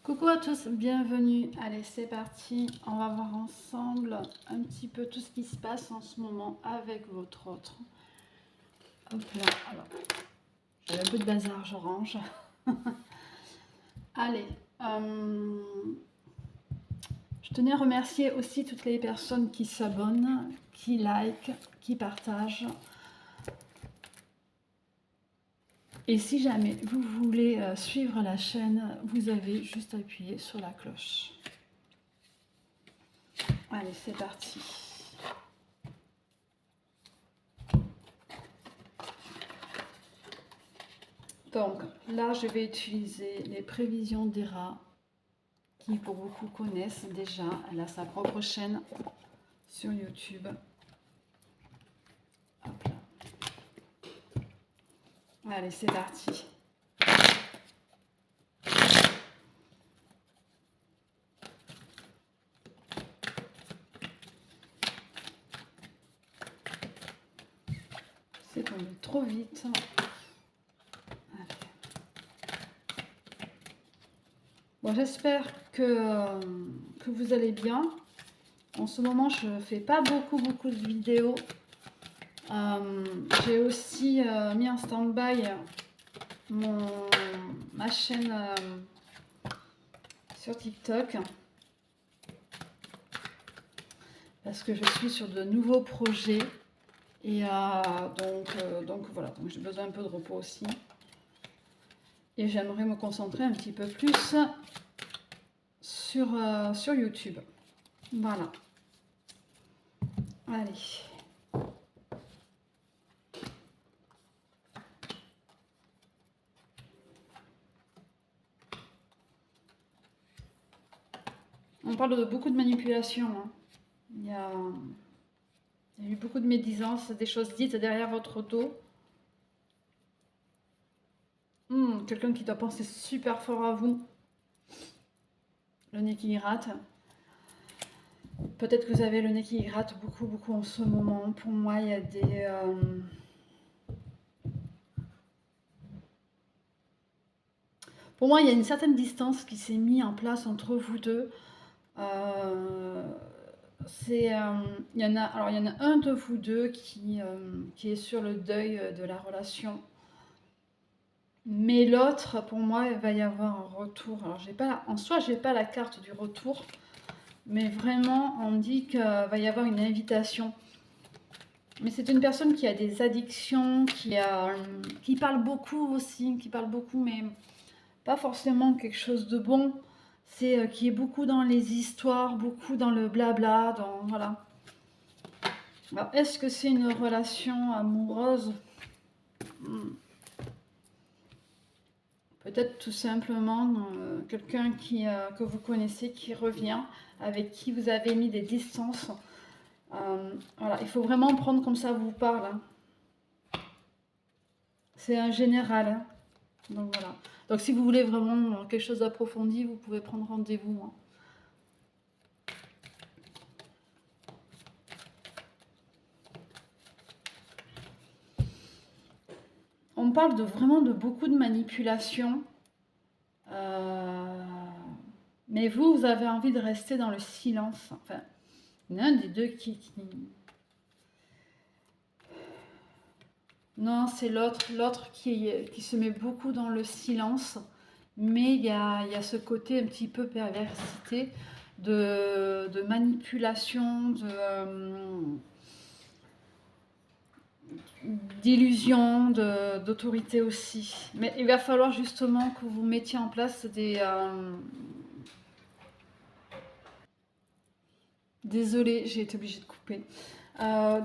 Coucou à tous, bienvenue. Allez, c'est parti. On va voir ensemble un petit peu tout ce qui se passe en ce moment avec votre autre. Hop là, alors, j'ai un peu de bazar, je range. Allez, je tenais à remercier aussi toutes les personnes qui s'abonnent, qui like, qui partagent. Et si jamais vous voulez suivre la chaîne, vous avez juste à appuyer sur la cloche. Allez, c'est parti. Donc là, je vais utiliser les prévisions d'Era, qui pour beaucoup connaissent déjà. Elle a sa propre chaîne sur YouTube. Hop là. Allez, c'est parti. C'est tombé trop vite. Bon, j'espère que vous allez bien. En ce moment, je ne fais pas beaucoup de vidéos. J'ai aussi mis en stand-by ma chaîne sur TikTok. Parce que je suis sur de nouveaux projets. Et donc voilà, donc j'ai besoin un peu de repos aussi. Et j'aimerais me concentrer un petit peu plus sur YouTube. Voilà. Allez. On parle de beaucoup de manipulation. Hein. Il y a eu beaucoup de médisances, des choses dites derrière votre dos. Quelqu'un qui doit penser super fort à vous. Le nez qui gratte. Peut-être que vous avez le nez qui gratte beaucoup en ce moment. Pour moi, il y a des... Pour moi, il y a une certaine distance qui s'est mise en place entre vous deux. Il y en a un de vous deux qui est sur le deuil de la relation. Mais l'autre, pour moi, il va y avoir un retour. Alors, en soi, je n'ai pas la carte du retour. Mais vraiment, on dit qu'il va y avoir une invitation. Mais c'est une personne qui a des addictions, qui parle beaucoup aussi, mais pas forcément quelque chose de bon. C'est qui est beaucoup dans les histoires, beaucoup dans le blabla, voilà. Alors, est-ce que c'est une relation amoureuse? Peut-être tout simplement quelqu'un que vous connaissez qui revient, avec qui vous avez mis des distances. Voilà, il faut vraiment prendre comme ça vous parle. Hein. C'est un général. Hein. Donc voilà. Donc si vous voulez vraiment quelque chose d'approfondi, vous pouvez prendre rendez-vous. Hein. On parle vraiment de beaucoup de manipulation. Mais vous avez envie de rester dans le silence. Enfin, il y en a un des deux qui... Non, c'est l'autre qui se met beaucoup dans le silence. Mais il y a ce côté un petit peu perversité, de manipulation, d'illusion, d'autorité aussi. Mais il va falloir justement que vous mettiez en place des... Désolée, j'ai été obligée de couper.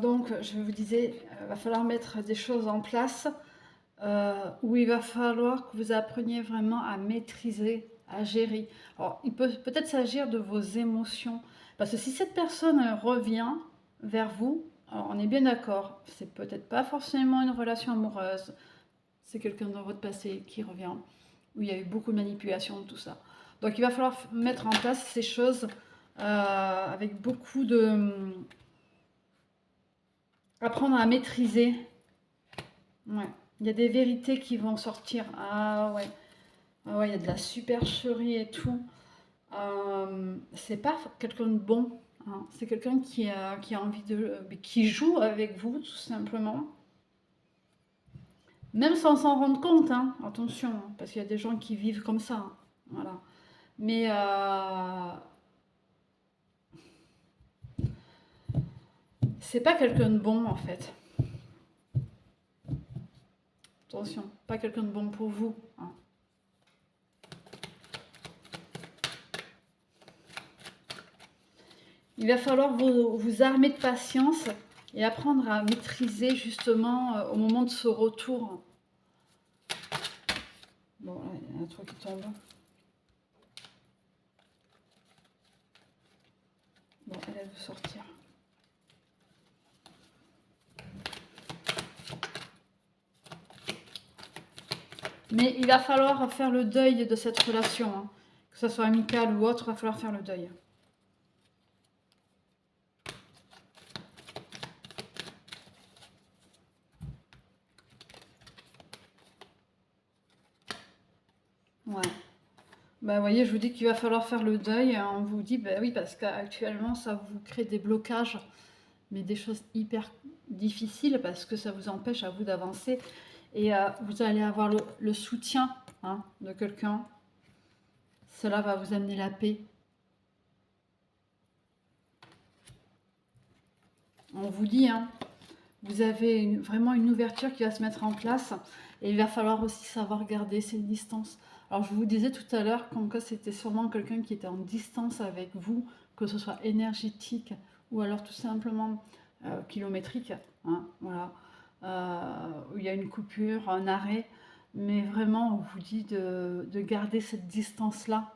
Donc, je vous disais, il va falloir mettre des choses en place où il va falloir que vous appreniez vraiment à maîtriser, à gérer. Alors, il peut peut-être s'agir de vos émotions. Parce que si cette personne revient vers vous, alors on est bien d'accord, c'est peut-être pas forcément une relation amoureuse, c'est quelqu'un dans votre passé qui revient, où il y a eu beaucoup de manipulation, tout ça. Donc il va falloir mettre en place ces choses avec beaucoup de... apprendre à maîtriser. Ouais. Il y a des vérités qui vont sortir. Ah ouais. Ah ouais, il y a de la supercherie et tout. C'est pas quelqu'un de bon, hein. C'est quelqu'un qui a envie qui joue avec vous, tout simplement. Même sans s'en rendre compte, hein. Attention, hein, parce qu'il y a des gens qui vivent comme ça, hein. Voilà. Mais c'est pas quelqu'un de bon, en fait. Attention, pas quelqu'un de bon pour vous, hein. Il va falloir vous armer de patience et apprendre à maîtriser justement au moment de ce retour. Bon, là, il y a un truc qui tombe. Bon, elle veut sortir. Mais il va falloir faire le deuil de cette relation, hein. Que ce soit amicale ou autre, il va falloir faire le deuil. Ouais. Bah, vous voyez, je vous dis qu'il va falloir faire le deuil. On vous dit, bah oui, parce qu'actuellement, ça vous crée des blocages, mais des choses hyper difficiles parce que ça vous empêche à vous d'avancer. Et vous allez avoir le soutien, hein, de quelqu'un. Cela va vous amener la paix. On vous dit, hein, vous avez vraiment une ouverture qui va se mettre en place et il va falloir aussi savoir garder ses distances. Alors je vous disais tout à l'heure comme que c'était sûrement quelqu'un qui était en distance avec vous, que ce soit énergétique ou alors tout simplement kilométrique, hein, voilà, où il y a une coupure, un arrêt, mais vraiment on vous dit de garder cette distance-là.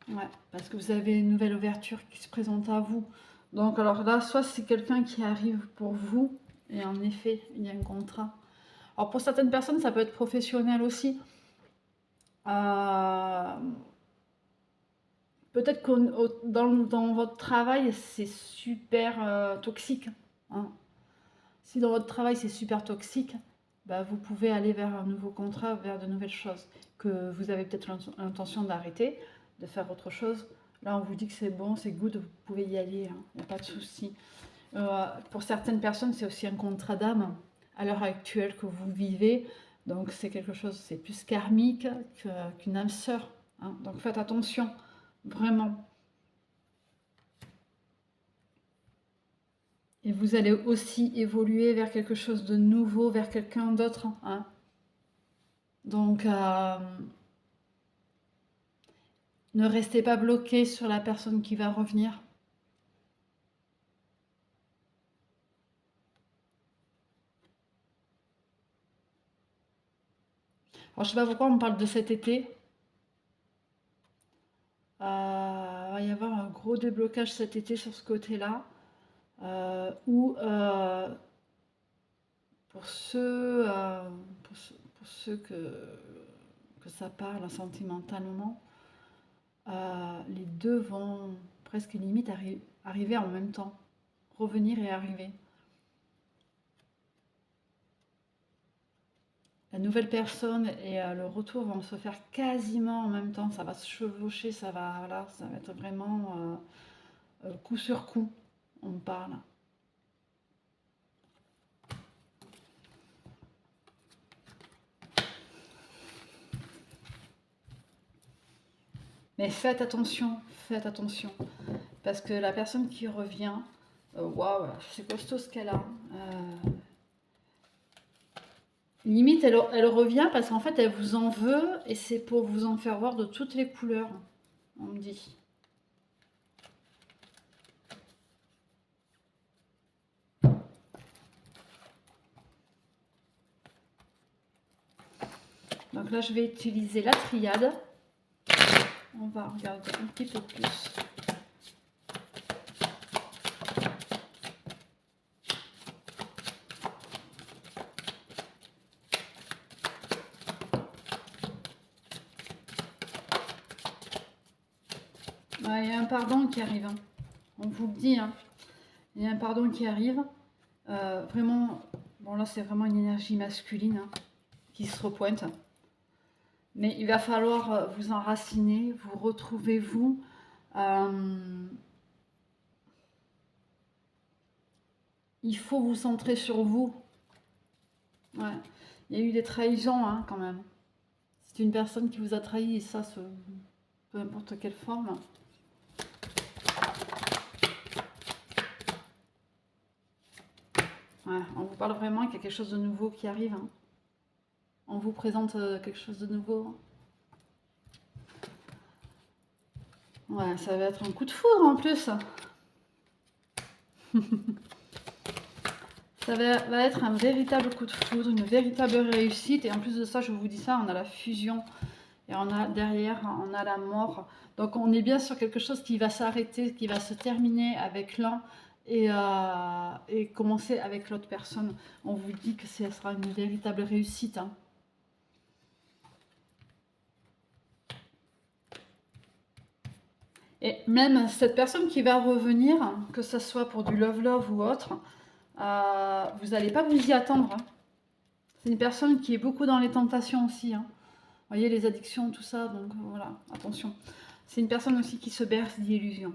Ouais, parce que vous avez une nouvelle ouverture qui se présente à vous. Donc alors là, soit c'est quelqu'un qui arrive pour vous, et en effet, il y a un contrat. Alors pour certaines personnes, ça peut être professionnel aussi. Euh, Peut-être que dans votre travail, c'est super toxique, hein. Si dans votre travail, c'est super toxique, bah, vous pouvez aller vers un nouveau contrat, vers de nouvelles choses que vous avez peut-être l'intention d'arrêter, de faire autre chose. Là, on vous dit que c'est bon, c'est good, vous pouvez y aller, hein, il n'y a pas de souci. Pour certaines personnes, c'est aussi un contrat d'âme à l'heure actuelle que vous vivez. Donc, c'est quelque chose, c'est plus karmique qu'une âme sœur, hein. Donc, faites attention, vraiment. Et vous allez aussi évoluer vers quelque chose de nouveau, vers quelqu'un d'autre, hein. Donc, ne restez pas bloqué sur la personne qui va revenir. Alors, je sais pas pourquoi on parle de cet été. Il va y avoir un gros déblocage cet été sur ce côté-là. Où pour ceux, pour ceux que ça parle sentimentalement, les deux vont presque limite arriver en même temps, revenir et arriver. La nouvelle personne et le retour vont se faire quasiment en même temps, ça va se chevaucher, ça va, voilà, ça va être vraiment coup sur coup, on parle. Mais faites attention, parce que la personne qui revient, waouh, c'est costaud ce qu'elle a. Limite, elle revient parce qu'en fait, elle vous en veut et c'est pour vous en faire voir de toutes les couleurs, on me dit. Donc là, je vais utiliser la triade. On va regarder un petit peu plus. Il y a un pardon qui arrive, hein. On vous le dit, hein. Il y a un pardon qui arrive. Vraiment, bon là c'est vraiment une énergie masculine, hein, qui se repointe. Mais il va falloir vous enraciner, vous retrouver vous. Il faut vous centrer sur vous. Ouais. Il y a eu des trahisons hein, quand même. C'est une personne qui vous a trahi et ça, peu importe quelle forme. Ouais, on vous parle vraiment qu'il y a quelque chose de nouveau qui arrive. Hein. On vous présente quelque chose de nouveau. Ouais, ça va être un coup de foudre en plus. Ça va être un véritable coup de foudre, une véritable réussite. Et en plus de ça, je vous dis ça, on a la fusion. Et on a derrière, on a la mort. Donc on est bien sur quelque chose qui va s'arrêter, qui va se terminer avec l'un et commencer avec l'autre personne. On vous dit que ce sera une véritable réussite. Hein. Et même cette personne qui va revenir, que ce soit pour du love ou autre, vous n'allez pas vous y attendre. Hein. C'est une personne qui est beaucoup dans les tentations aussi. Hein. Vous voyez, les addictions, tout ça, donc voilà, attention. C'est une personne aussi qui se berce d'illusions.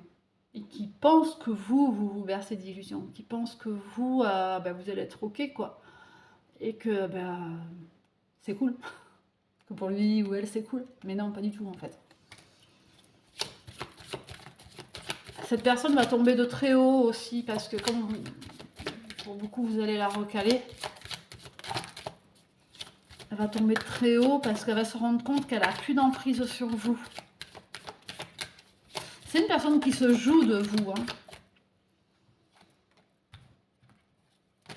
Et qui pense que vous bercez d'illusions. Qui pense que vous allez être ok, quoi. Et que c'est cool. Que pour lui ou elle, c'est cool. Mais non, pas du tout, en fait. Cette personne va tomber de très haut aussi, parce que comme pour beaucoup, vous allez la recaler. Elle va tomber de très haut parce qu'elle va se rendre compte qu'elle n'a plus d'emprise sur vous. C'est une personne qui se joue de vous. Hein.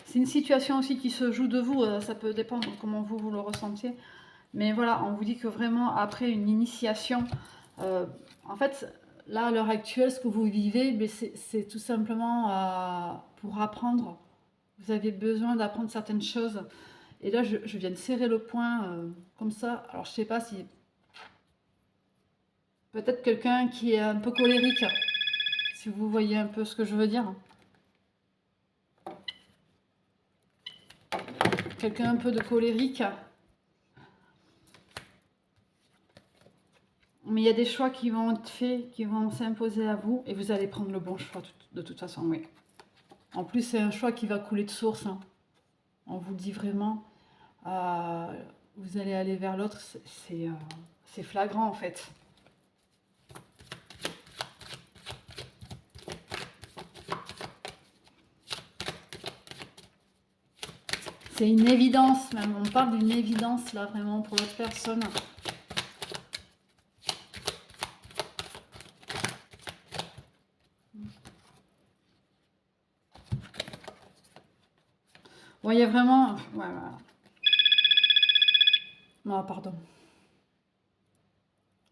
C'est une situation aussi qui se joue de vous. Ça peut dépendre comment vous le ressentiez. Mais voilà, on vous dit que vraiment, après une initiation, en fait, là, à l'heure actuelle, ce que vous vivez, c'est tout simplement pour apprendre. Vous avez besoin d'apprendre certaines choses. Et là, je viens de serrer le poing comme ça. Alors, je sais pas si... Peut-être quelqu'un qui est un peu colérique. Si vous voyez un peu ce que je veux dire. Quelqu'un un peu de colérique. Mais il y a des choix qui vont être faits, qui vont s'imposer à vous. Et vous allez prendre le bon choix de toute façon, oui. En plus, c'est un choix qui va couler de source. Hein. On vous dit vraiment, vous allez aller vers l'autre. C'est flagrant en fait. C'est une évidence même. On parle d'une évidence là vraiment pour l'autre personne. Bon, il y a vraiment... Ouais, voilà. Non, pardon.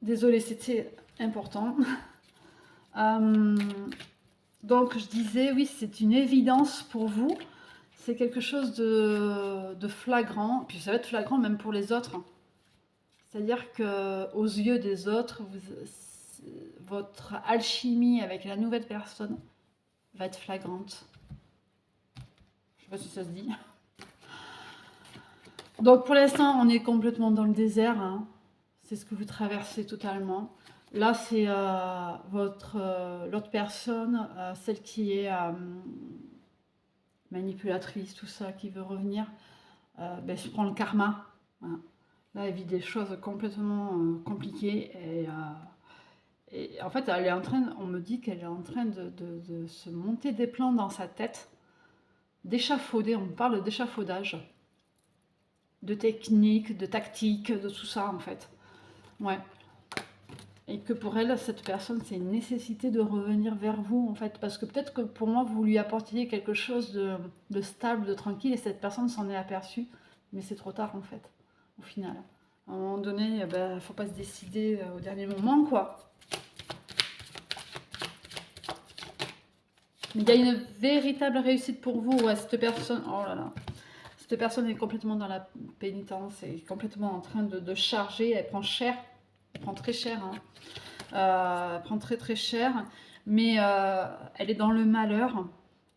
Désolée, c'était important. Donc, je disais, oui, c'est une évidence pour vous. C'est quelque chose de flagrant. Puis ça va être flagrant même pour les autres. C'est-à-dire qu'aux yeux des autres, votre alchimie avec la nouvelle personne va être flagrante. Je sais pas si ça se dit. Donc pour l'instant, on est complètement dans le désert. Hein. C'est ce que vous traversez totalement. Là, c'est l'autre personne, celle qui est manipulatrice, tout ça, qui veut revenir, se prend le karma. Voilà. Là, elle vit des choses complètement compliquées. Et en fait, elle est en train, on me dit qu'elle est en train de se monter des plans dans sa tête, d'échafauder, on parle d'échafaudage, de technique, de tactique, de tout ça en fait. Ouais. Et que pour elle, cette personne, c'est une nécessité de revenir vers vous en fait. Parce que peut-être que pour moi, vous lui apportiez quelque chose de stable, de tranquille, et cette personne s'en est aperçue. Mais c'est trop tard en fait, au final. À un moment donné, il ne faut pas se décider au dernier moment, quoi. Mais il y a une véritable réussite pour vous. Ouais, cette personne, oh là là, cette personne est complètement dans la pénitence, et complètement en train de charger. Elle prend cher, elle prend très cher, hein. Elle prend très très cher, mais elle est dans le malheur.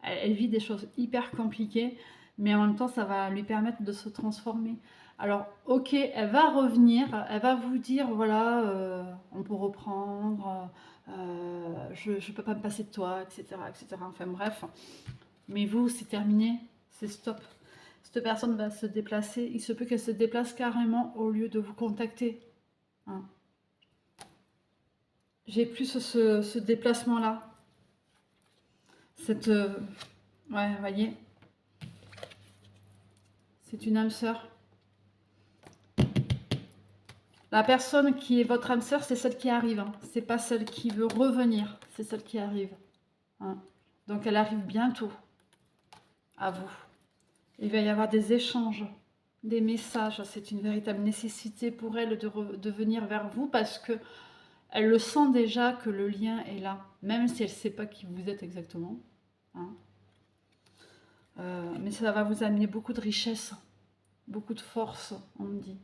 Elle vit des choses hyper compliquées, mais en même temps, ça va lui permettre de se transformer. Alors, ok, elle va revenir, elle va vous dire, voilà, on peut reprendre, je ne peux pas me passer de toi, etc., etc. Enfin bref. Mais vous, c'est terminé, c'est stop. Cette personne va se déplacer, il se peut qu'elle se déplace carrément au lieu de vous contacter. Hein. J'ai plus ce déplacement-là. Cette... ouais, vous voyez, c'est une âme sœur. La personne qui est votre âme sœur, c'est celle qui arrive. Hein. C'est pas celle qui veut revenir, c'est celle qui arrive. Hein. Donc elle arrive bientôt à vous. Il va y avoir des échanges, des messages. C'est une véritable nécessité pour elle de venir vers vous parce que elle le sent déjà que le lien est là, même si elle ne sait pas qui vous êtes exactement. Hein. Mais ça va vous amener beaucoup de richesse, beaucoup de force, on me dit.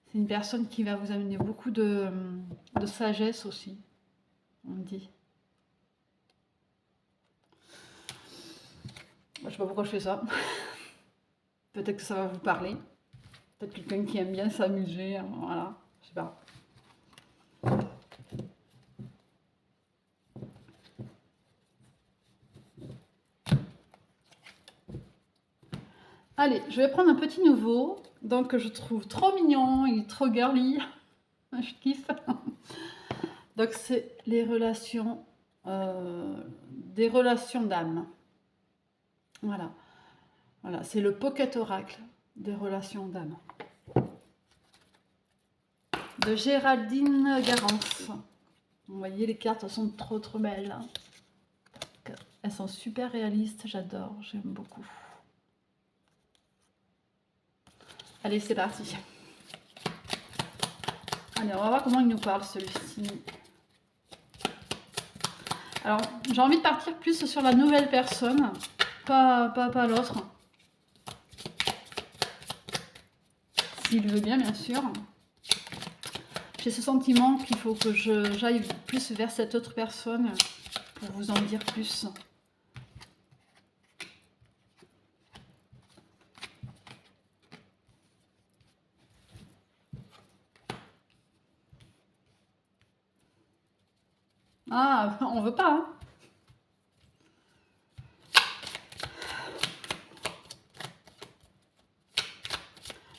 C'est une personne qui va vous amener beaucoup de sagesse aussi, on me dit. Je sais pas pourquoi je fais ça. Peut-être que ça va vous parler. Peut-être quelqu'un qui aime bien s'amuser, voilà, je sais pas. Allez, je vais prendre un petit nouveau, donc je trouve trop mignon, il est trop girly, je kiffe. Donc c'est les relations, des relations d'âme. Voilà, voilà, c'est le Pocket Oracle des relations d'âme. De Géraldine Garance. Vous voyez, les cartes sont trop belles. Elles sont super réalistes, j'adore, j'aime beaucoup. Allez, c'est parti. Allez, on va voir comment il nous parle celui-ci. Alors, j'ai envie de partir plus sur la nouvelle personne, pas l'autre. S'il veut bien sûr. J'ai ce sentiment qu'il faut que j'aille plus vers cette autre personne pour vous en dire plus. Ah, on veut pas, hein.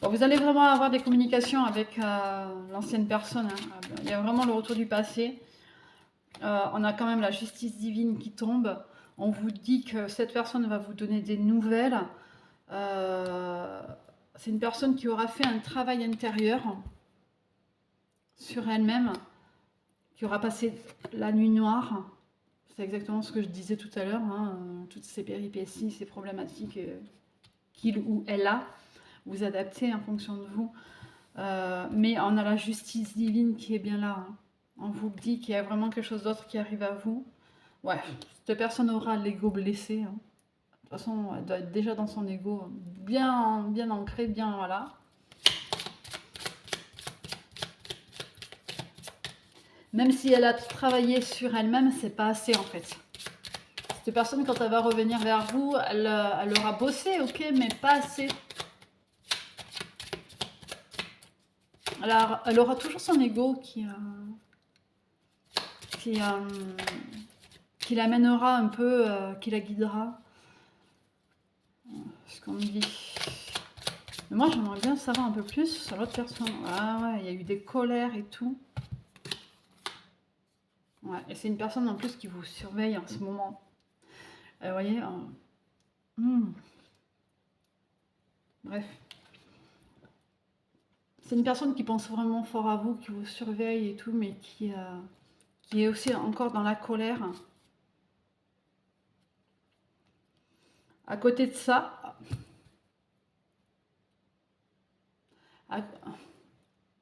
Bon, vous allez vraiment avoir des communications avec l'ancienne personne. Hein. Il y a vraiment le retour du passé. On a quand même la justice divine qui tombe. On vous dit que cette personne va vous donner des nouvelles. C'est une personne qui aura fait un travail intérieur sur elle-même, qui aura passé la nuit noire. C'est exactement ce que je disais tout à l'heure, hein, toutes ces péripéties, ces problématiques qu'il ou elle a. Vous adaptez en fonction de vous. Mais on a la justice divine qui est bien là. Hein. On vous dit qu'il y a vraiment quelque chose d'autre qui arrive à vous. Ouais, cette personne aura l'ego blessé. Hein. De toute façon, elle doit être déjà dans son ego bien ancré, bien voilà. Même si elle a travaillé sur elle-même, c'est pas assez en fait. Cette personne, quand elle va revenir vers vous, elle aura bossé, ok, mais pas assez. Alors, elle aura toujours son ego qui l'amènera un peu, qui la guidera. Ce qu'on me dit. Mais moi, j'aimerais bien savoir un peu plus sur l'autre personne. Ah ouais, il y a eu des colères et tout. Ouais, et c'est une personne en plus qui vous surveille en ce moment. Vous voyez Bref. C'est une personne qui pense vraiment fort à vous, qui vous surveille et tout, mais qui est aussi encore dans la colère. À côté de ça,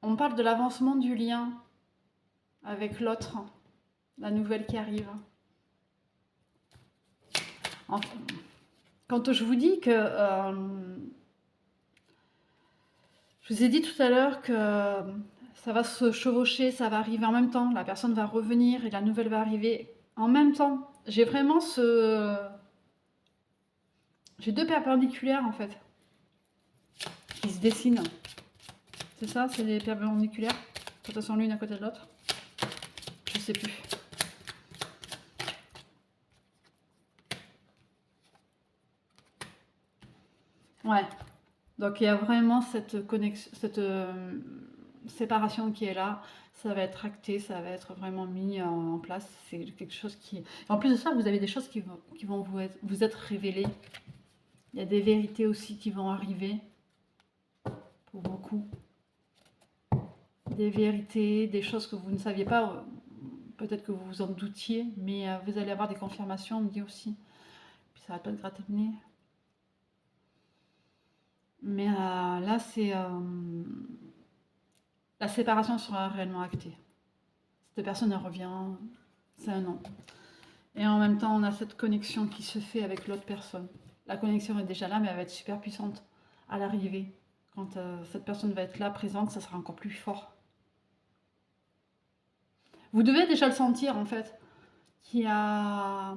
on parle de l'avancement du lien avec l'autre, la nouvelle qui arrive. Enfin, quand je vous dis que... je vous ai dit tout à l'heure que ça va se chevaucher, ça va arriver en même temps. La personne va revenir et la nouvelle va arriver en même temps. J'ai vraiment j'ai deux perpendiculaires en fait, qui se dessinent. C'est ça? C'est des perpendiculaires? Quand elles sont l'une à côté de l'autre? Je sais plus. Ouais. Donc il y a vraiment cette connexion, cette séparation qui est là. Ça va être acté, ça va être vraiment mis en place. C'est quelque chose qui... En plus de ça, vous avez des choses qui vont vous être révélées. Il y a des vérités aussi qui vont arriver. Pour beaucoup. Des vérités, des choses que vous ne saviez pas. Peut-être que vous vous en doutiez, mais vous allez avoir des confirmations, on me dit aussi. Puis ça va pas te gratter le nez. Mais là, c'est... la séparation sera réellement actée. Cette personne, elle revient, c'est un non. Et en même temps, on a cette connexion qui se fait avec l'autre personne. La connexion est déjà là, mais elle va être super puissante à l'arrivée. Quand cette personne va être là, présente, ça sera encore plus fort. Vous devez déjà le sentir, en fait. Qu'il y a...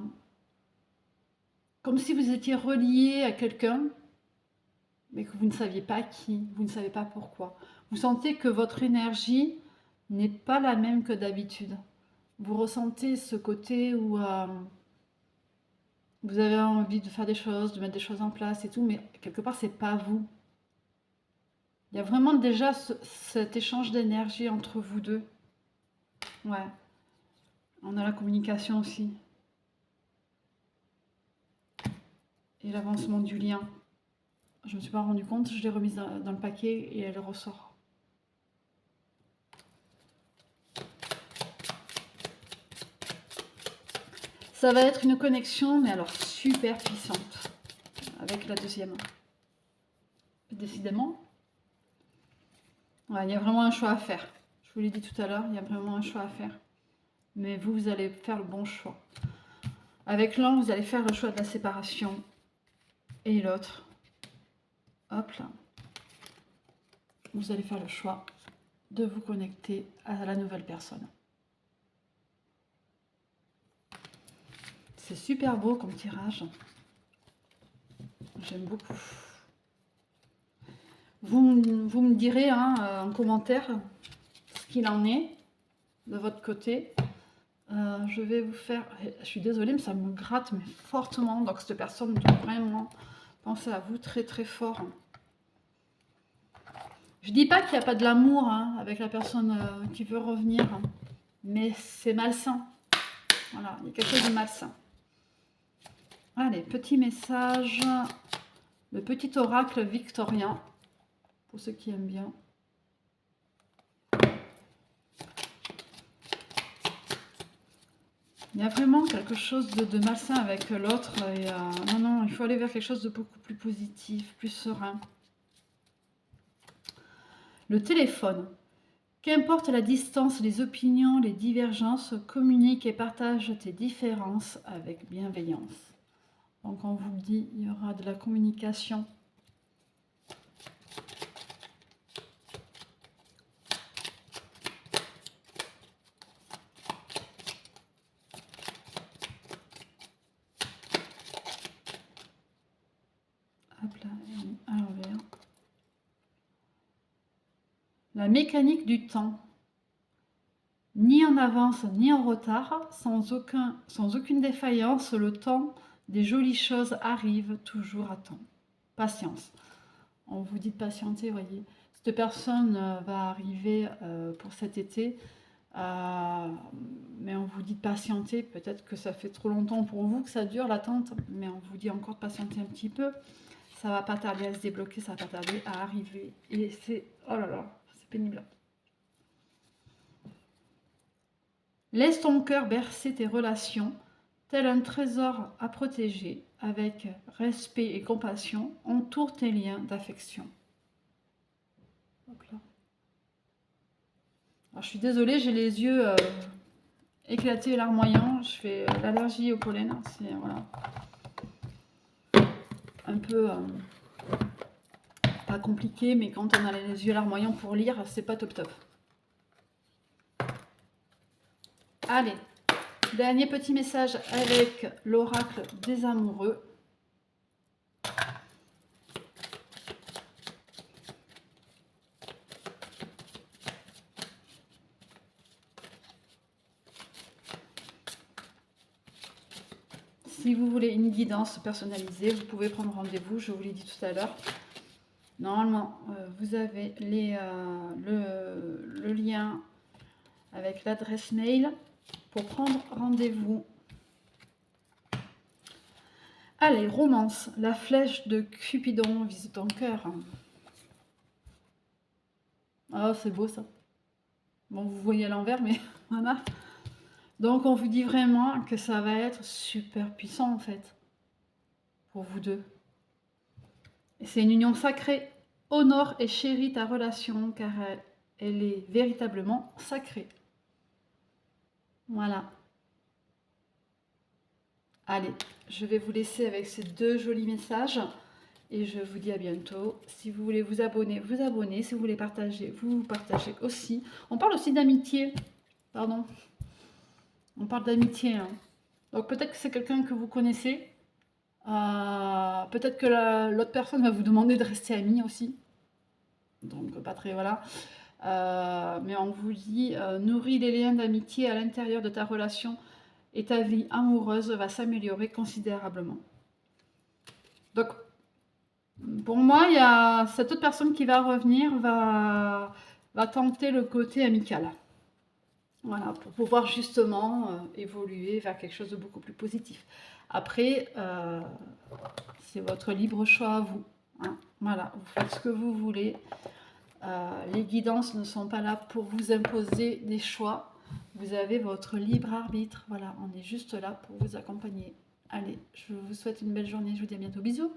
Comme si vous étiez relié à quelqu'un, mais que vous ne saviez pas qui, vous ne savez pas pourquoi. Vous sentez que votre énergie n'est pas la même que d'habitude. Vous ressentez ce côté où vous avez envie de faire des choses, de mettre des choses en place et tout, mais quelque part, c'est pas vous. Il y a vraiment déjà cet échange d'énergie entre vous deux. Ouais. On a la communication aussi. Et l'avancement du lien. Je ne me suis pas rendu compte, je l'ai remise dans le paquet et elle ressort. Ça va être une connexion, mais alors super puissante, avec la deuxième. Décidément, ouais, il y a vraiment un choix à faire. Je vous l'ai dit tout à l'heure, il y a vraiment un choix à faire. Mais vous allez faire le bon choix. Avec l'un, vous allez faire le choix de la séparation. Et l'autre, hop là, vous allez faire le choix de vous connecter à la nouvelle personne. C'est super beau comme tirage. J'aime beaucoup. Vous me direz hein, en commentaire ce qu'il en est de votre côté. Je vais vous faire... Je suis désolée, mais ça me gratte mais fortement. Donc cette personne doit vraiment penser à vous très très fort. Je dis pas qu'il n'y a pas de l'amour hein, avec la personne qui veut revenir. Mais c'est malsain. Voilà, il y a quelque chose de malsain. Allez, petit message. Le petit oracle victorien. Pour ceux qui aiment bien. Il y a vraiment quelque chose de malsain avec l'autre. Non, non, il faut aller vers quelque chose de beaucoup plus positif, plus serein. Le téléphone. Qu'importe la distance, les opinions, les divergences, communique et partage tes différences avec bienveillance. Donc on vous le dit, il y aura de la communication. Hop là, à l'envers. La mécanique du temps. Ni en avance ni en retard, sans aucune défaillance, le temps des jolies choses arrive toujours à temps. Patience. On vous dit de patienter, voyez. Cette personne va arriver pour cet été, mais on vous dit de patienter. Peut-être que ça fait trop longtemps pour vous que ça dure l'attente, mais on vous dit encore de patienter un petit peu. Ça va pas tarder à se débloquer, ça va pas tarder à arriver. Et c'est... Oh là là, c'est pénible. Laisse ton cœur bercer tes relations, tel un trésor à protéger, avec respect et compassion, entoure tes liens d'affection. Alors, je suis désolée, j'ai les yeux éclatés, larmoyants, je fais l'allergie au pollen, c'est voilà, un peu pas compliqué, mais quand on a les yeux larmoyants pour lire, c'est pas top top. Allez, dernier petit message avec l'oracle des amoureux. Si vous voulez une guidance personnalisée, vous pouvez prendre rendez-vous, je vous l'ai dit tout à l'heure. Normalement, vous avez le lien avec l'adresse mail pour prendre rendez-vous. Allez, romance, la flèche de Cupidon vise ton cœur. Ah, c'est beau ça. Bon, vous voyez à l'envers, mais voilà. Donc, on vous dit vraiment que ça va être super puissant, en fait, pour vous deux. C'est une union sacrée. Honore et chéris ta relation, car elle est véritablement sacrée. Voilà. Allez, je vais vous laisser avec ces deux jolis messages. Et je vous dis à bientôt. Si vous voulez vous abonner, vous abonnez. Si vous voulez partager, vous partagez aussi. On parle aussi d'amitié. Pardon. On parle d'amitié. Hein. Donc peut-être que c'est quelqu'un que vous connaissez. Peut-être que l'autre personne va vous demander de rester amis aussi. Donc pas très... Voilà. Mais on vous dit, nourris les liens d'amitié à l'intérieur de ta relation et ta vie amoureuse va s'améliorer considérablement. Donc, pour moi, il y a cette autre personne qui va revenir, va tenter le côté amical. Voilà, pour pouvoir justement évoluer vers quelque chose de beaucoup plus positif. Après, c'est votre libre choix à vous. Hein. Voilà, vous faites ce que vous voulez. Les guidances ne sont pas là pour vous imposer des choix. Vous avez votre libre arbitre. Voilà, on est juste là pour vous accompagner. Allez, je vous souhaite une belle journée. Je vous dis à bientôt. Bisous.